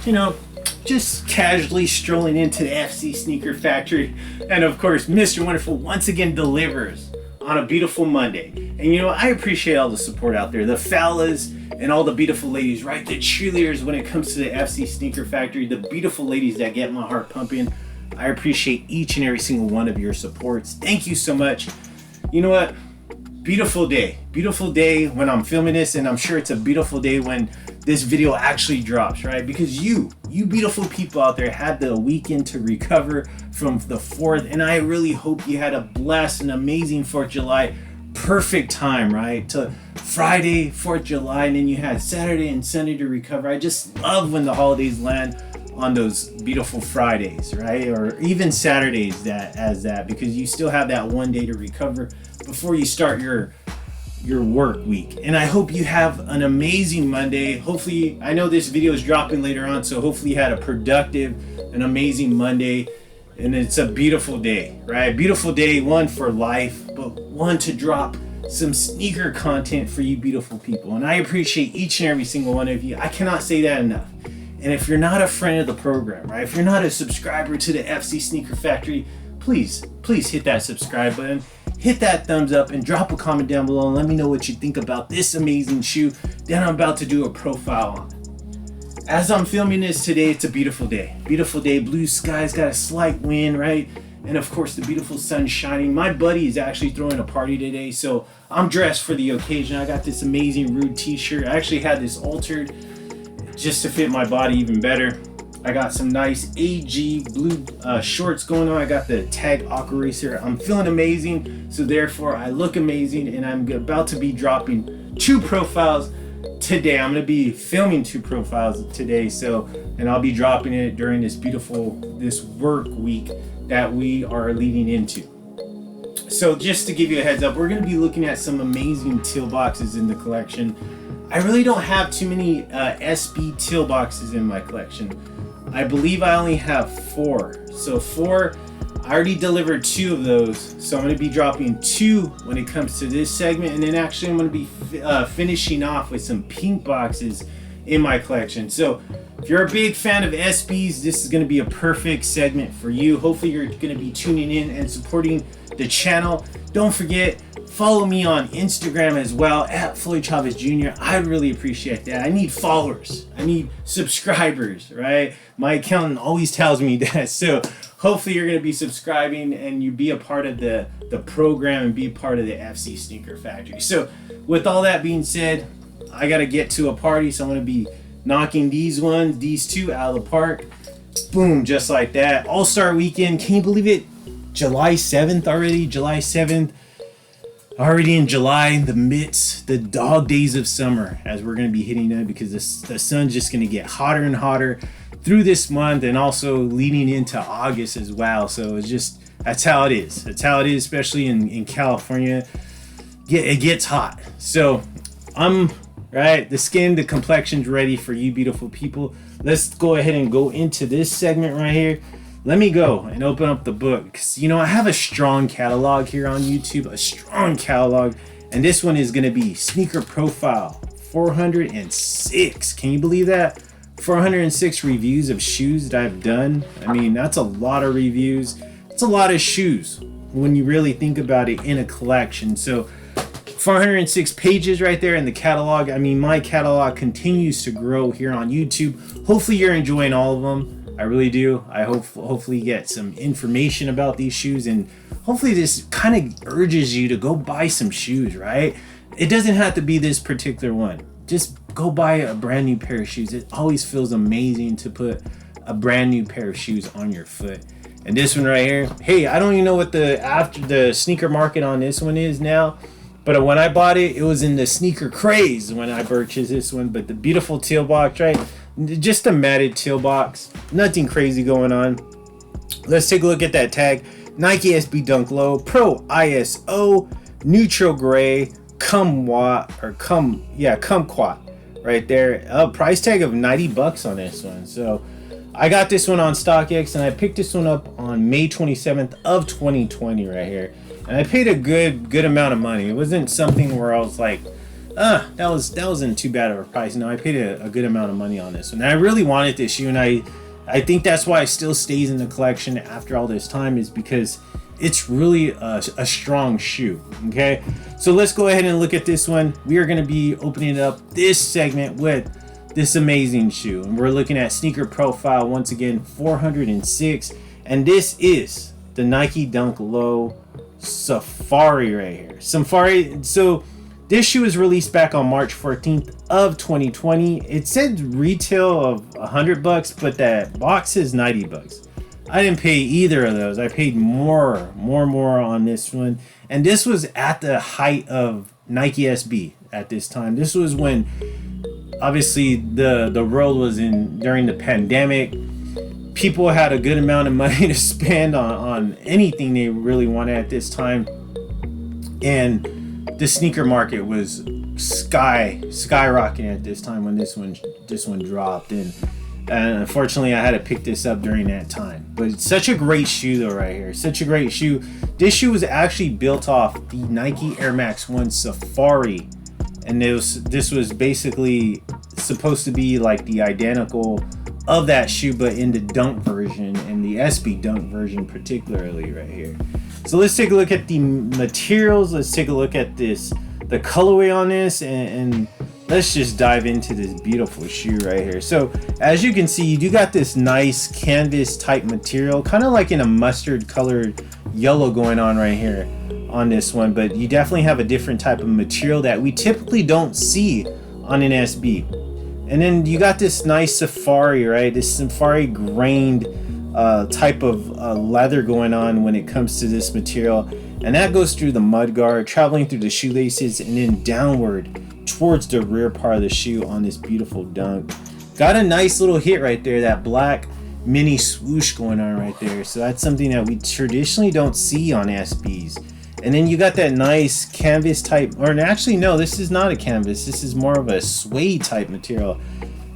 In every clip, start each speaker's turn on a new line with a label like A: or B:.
A: you know, just casually strolling into the FC Sneaker Factory. And of course, Mr. Wonderful once again delivers on a beautiful Monday. And you know, I appreciate all the support out there, the fellas and all the beautiful ladies, right? The cheerleaders when it comes to the FC Sneaker Factory, the beautiful ladies that get my heart pumping. I appreciate each and every single one of your supports. Thank you so much. You know what? Beautiful day when I'm filming this, and I'm sure it's a beautiful day when this video actually drops, right? Because you beautiful people out there had the weekend to recover from the 4th, and I really hope you had a blessed and amazing 4th of July. Perfect time, right? To Friday, 4th of July, and then you had Saturday and Sunday to recover. I just love when the holidays land on those beautiful Fridays, right? Or even Saturdays because you still have that one day to recover before you start your work week. And I hope you have an amazing Monday. Hopefully, I know this video is dropping later on, so hopefully you had a productive and amazing Monday. And it's a beautiful day, right? Beautiful day, one for life, but one to drop some sneaker content for you beautiful people. And I appreciate each and every single one of you. I cannot say that enough. And if you're not a friend of the program, right? If you're not a subscriber to the FC Sneaker Factory, please hit that subscribe button, hit that thumbs up, and drop a comment down below and let me know what you think about this amazing shoe that I'm about to do a profile on. As I'm filming this today, it's a beautiful day. Beautiful day, blue skies, got a slight wind, right? And of course, the beautiful sun shining. My buddy is actually throwing a party today, so I'm dressed for the occasion. I got this amazing Rude t-shirt. I actually had this altered just to fit my body even better. I got some nice AG blue shorts going on. I got the Tag Aqua Racer. I'm feeling amazing, so therefore I look amazing, and I'm about to be dropping 2 profiles today. I'm going to be filming 2 profiles today, and I'll be dropping it during this work week that we are leading into. So just to give you a heads up, we're going to be looking at some amazing teal boxes in the collection. I really don't have too many SB teal boxes in my collection. I believe I only have 4. So 4, I already delivered 2 of those. So I'm going to be dropping 2 when it comes to this segment. And then actually I'm going to be finishing off with some pink boxes in my collection. So if you're a big fan of SBs, this is going to be a perfect segment for you. Hopefully you're going to be tuning in and supporting the channel. Don't forget, follow me on Instagram as well, at Floyd Chavez Jr. I'd really appreciate that. I need followers. I need subscribers, right? My accountant always tells me that. So hopefully you're going to be subscribing and you be a part of the program and be a part of the FC Sneaker Factory. So with all that being said, I got to get to a party. So I'm going to be knocking these 2 out of the park. Boom, just like that. All-Star Weekend. Can you believe it? July 7th already. July 7th. Already in July, the dog days of summer, as we're going to be hitting that, because the sun's just going to get hotter and hotter through this month, and also leading into August as well. So it's just, that's how it is. That's how it is, especially in California. It gets hot. So the complexion's ready for you beautiful people. Let's go ahead and go into this segment right here. Let me go and open up the book, because I have a strong catalog here on YouTube, a strong catalog, and this one is going to be Sneaker Profile 406. Can you believe that? 406 reviews of shoes that I've done. I mean, that's a lot of reviews. It's a lot of shoes when you really think about it in a collection. So 406 pages right there in the catalog. I mean, my catalog continues to grow here on YouTube. Hopefully you're enjoying all of them. I really do. I hopefully get some information about these shoes, and hopefully this kind of urges you to go buy some shoes, right? It doesn't have to be this particular one. Just go buy a brand new pair of shoes. It always feels amazing to put a brand new pair of shoes on your foot. And this one right here, hey, I don't even know what the sneaker market on this one is now, but when I bought it, it was in the sneaker craze when I purchased this one. But the beautiful teal box, right? Just a matted teal box, nothing crazy going on. Let's take a look at that tag. Nike SB Dunk Low Pro ISO neutral gray kumquat right there. A price tag of $90 on this one. So I got this one on StockX, and I picked this one up on May 27th of 2020 right here. And I paid a good amount of money. It wasn't something where I was like That wasn't too bad of a price. I paid a good amount of money on this one. And I really wanted this shoe, and I think that's why it still stays in the collection after all this time, is because it's really a strong shoe. Okay, so let's go ahead and look at this one. We are going to be opening up this segment with this amazing shoe, and we're looking at sneaker profile once again, 406, and this is the Nike Dunk Low Safari right here. Safari. So this shoe was released back on March 14th of 2020. It said retail of $100, but that box is $90. I didn't pay either of those. I paid more on this one. And this was at the height of Nike SB at this time. This was when obviously the world was during the pandemic. People had a good amount of money to spend on anything they really wanted at this time. And the sneaker market was skyrocketing at this time when this one dropped. And unfortunately, I had to pick this up during that time. But it's such a great shoe though right here. Such a great shoe. This shoe was actually built off the Nike Air Max 1 Safari. And this was basically supposed to be like the identical of that shoe, but in the Dunk version, and the SB Dunk version particularly right here. So let's take a look at the materials. Let's take a look at the colorway on this, and let's just dive into this beautiful shoe right here. So as you can see, you do got this nice canvas type material, kind of like in a mustard colored yellow going on right here on this one, but you definitely have a different type of material that we typically don't see on an SB. And then you got this nice safari, right? This safari grained type of leather going on when it comes to this material, and that goes through the mud guard, traveling through the shoelaces, and then downward towards the rear part of the shoe on this beautiful Dunk. Got a nice little hit right there, that black mini swoosh going on right there. So that's something that we traditionally don't see on SBs. And then you got that nice canvas type, or actually no, this is not a canvas. This is more of a suede type material.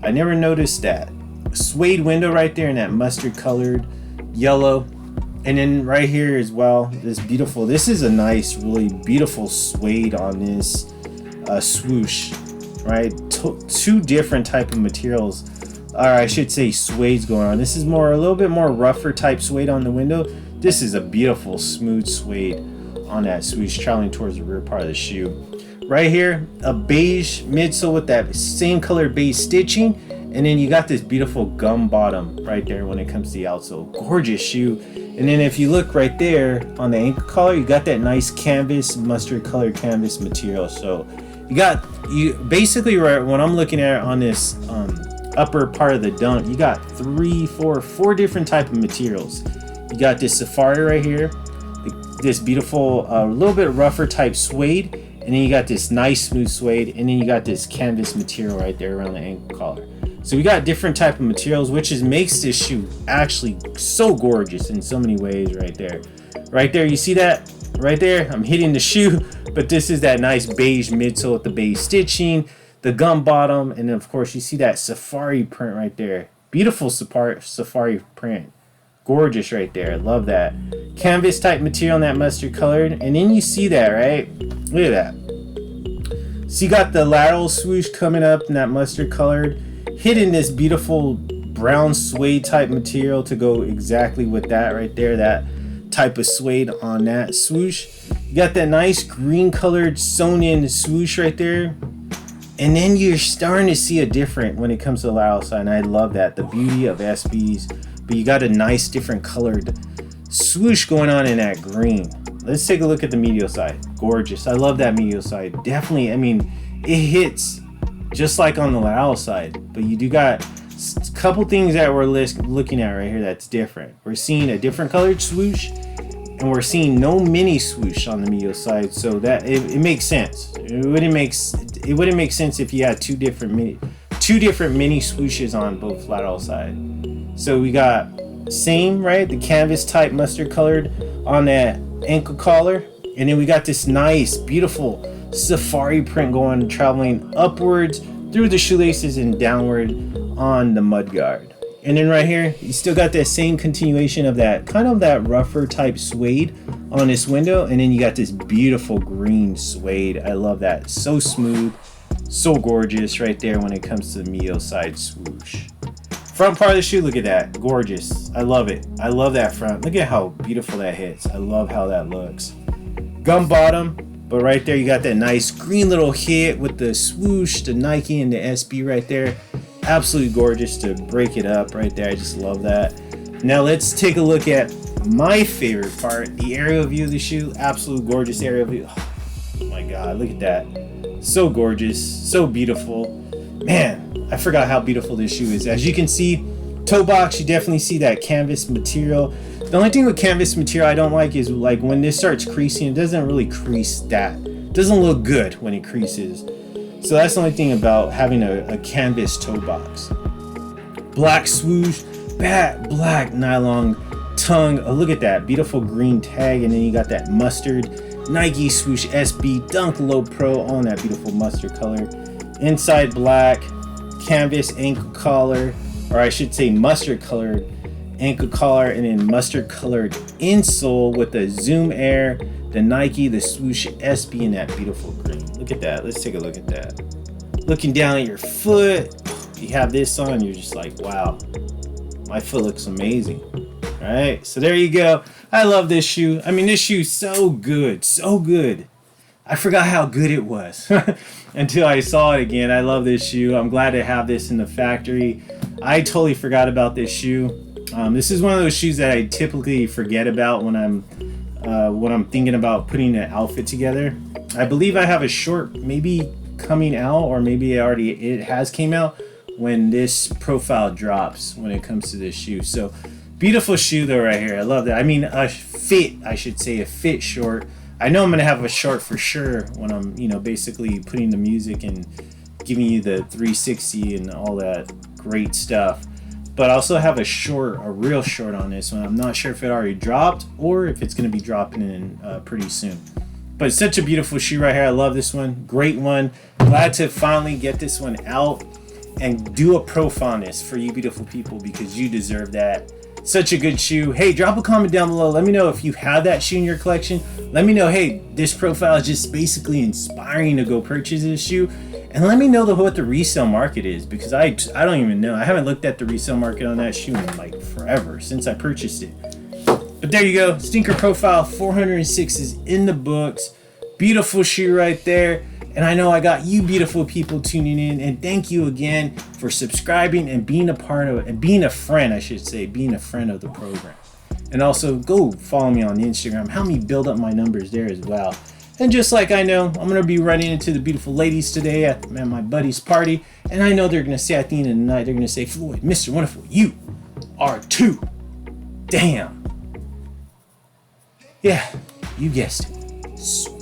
A: I never noticed that. Suede window right there in that mustard colored yellow. And then right here as well, this is a nice, really beautiful suede on this swoosh, right? Two different type of materials, or I should say suede's going on. This is a little bit more rougher type suede on the window. This is a beautiful smooth suede on that swoosh traveling towards the rear part of the shoe. Right here, a beige midsole with that same color beige stitching, and then you got this beautiful gum bottom right there when it comes to the outsole. Gorgeous shoe. And then if you look right there on the ankle collar, you got that nice canvas, mustard colored canvas material. So you basically, right, when I'm looking at it on this upper part of the Dunk, you got four different type of materials. You got this safari right here, this beautiful a little bit rougher type suede, and then you got this nice smooth suede, and then you got this canvas material right there around the ankle collar. So we got different type of materials, which makes this shoe actually so gorgeous in so many ways right there. Right there, you see that right there? I'm hitting the shoe, but this is that nice beige midsole with the beige stitching, the gum bottom, and then of course you see that safari print right there. Beautiful safari print. Gorgeous right there. Love that. Canvas type material on that mustard colored, and then you see that, right? Look at that. So you got the lateral swoosh coming up in that mustard colored, hitting this beautiful brown suede type material to go exactly with that right there, that type of suede on that swoosh. You got that nice green colored sewn in swoosh right there, and then you're starting to see a different when it comes to the lateral side, and I love that, the beauty of SBs. But you got a nice different colored swoosh going on in that green. Let's take a look at the medial side. Gorgeous. I love that medial side. Definitely, I mean, it hits just like on the lateral side, but you do got a couple things that we're looking at right here that's different. We're seeing a different colored swoosh, and we're seeing no mini swoosh on the medial side, so that it makes sense. It wouldn't make sense if you had two different mini swooshes on both lateral side. So we got same, right, the canvas type mustard colored on that ankle collar, and then we got this nice beautiful safari print going, traveling upwards through the shoelaces and downward on the mud guard. And then right here you still got that same continuation of that kind of that rougher type suede on this window, and then you got this beautiful green suede. I love that. So smooth, so gorgeous right there when it comes to the Mio side swoosh. Front part of the shoe, look at that. Gorgeous. I love it. I love that front. Look at how beautiful that hits. I love how that looks. Gum bottom, but right there you got that nice green little hit with the swoosh, the Nike and the SB right there. Absolutely gorgeous to break it up right there. I just love that. Now let's take a look at my favorite part, the aerial view of the shoe. Absolute gorgeous aerial view. Oh my God, look at that. So gorgeous, so beautiful. Man, I forgot how beautiful this shoe is. As you can see, toe box, you definitely see that canvas material. The only thing with canvas material I don't like is like when this starts creasing, it doesn't really crease that. It doesn't look good when it creases. So that's the only thing about having a canvas toe box. Black swoosh, black nylon tongue. Oh, look at that beautiful green tag, and then you got that mustard Nike swoosh SB Dunk Low Pro on that beautiful mustard color. Inside black, canvas ankle collar, or I should say mustard colored ankle collar, and then mustard colored insole with the Zoom Air, the Nike, the swoosh SB, and that beautiful green. Look at that. Let's take a look at that. Looking down at your foot, you have this on, you're just like, wow, my foot looks amazing. All right, so there you go. I love this shoe. I mean, this shoe's so good, so good. I forgot how good it was until I saw it again. I love this shoe. I'm glad to have this in the factory. I totally forgot about this shoe. This is one of those shoes that I typically forget about when I'm thinking about putting an outfit together. I believe I have a short maybe coming out, or maybe it has came out when this profile drops when it comes to this shoe. So beautiful shoe though right here. I love that. I mean a fit, I should say, a fit short. I know I'm gonna have a short for sure when I'm, basically putting the music and giving you the 360 and all that great stuff. But I also have a real short on this one. I'm not sure if it already dropped or if it's gonna be dropping in pretty soon. But it's such a beautiful shoe right here. I love this one. Great one. Glad to finally get this one out and do a profile on this for you beautiful people, because you deserve that. Such a good shoe. Hey, drop a comment down below. Let me know if you have that shoe in your collection. Let me know, hey, this profile is just basically inspiring to go purchase this shoe. And let me know what the resale market is, because I don't even know. I haven't looked at the resale market on that shoe in like forever, since I purchased it. But there you go. Stinker Profile 406 is in the books. Beautiful shoe right there. And I know I got you beautiful people tuning in, and thank you again for subscribing and being a part of it, and being a friend, I should say, being a friend of the program. And also go follow me on Instagram. Help me build up my numbers there as well. And just like I know, I'm going to be running into the beautiful ladies today at my buddy's party. And I know they're going to say at the end of the night, they're going to say, Floyd, Mr. Wonderful, you are too damn. Yeah, you guessed it. Sweet.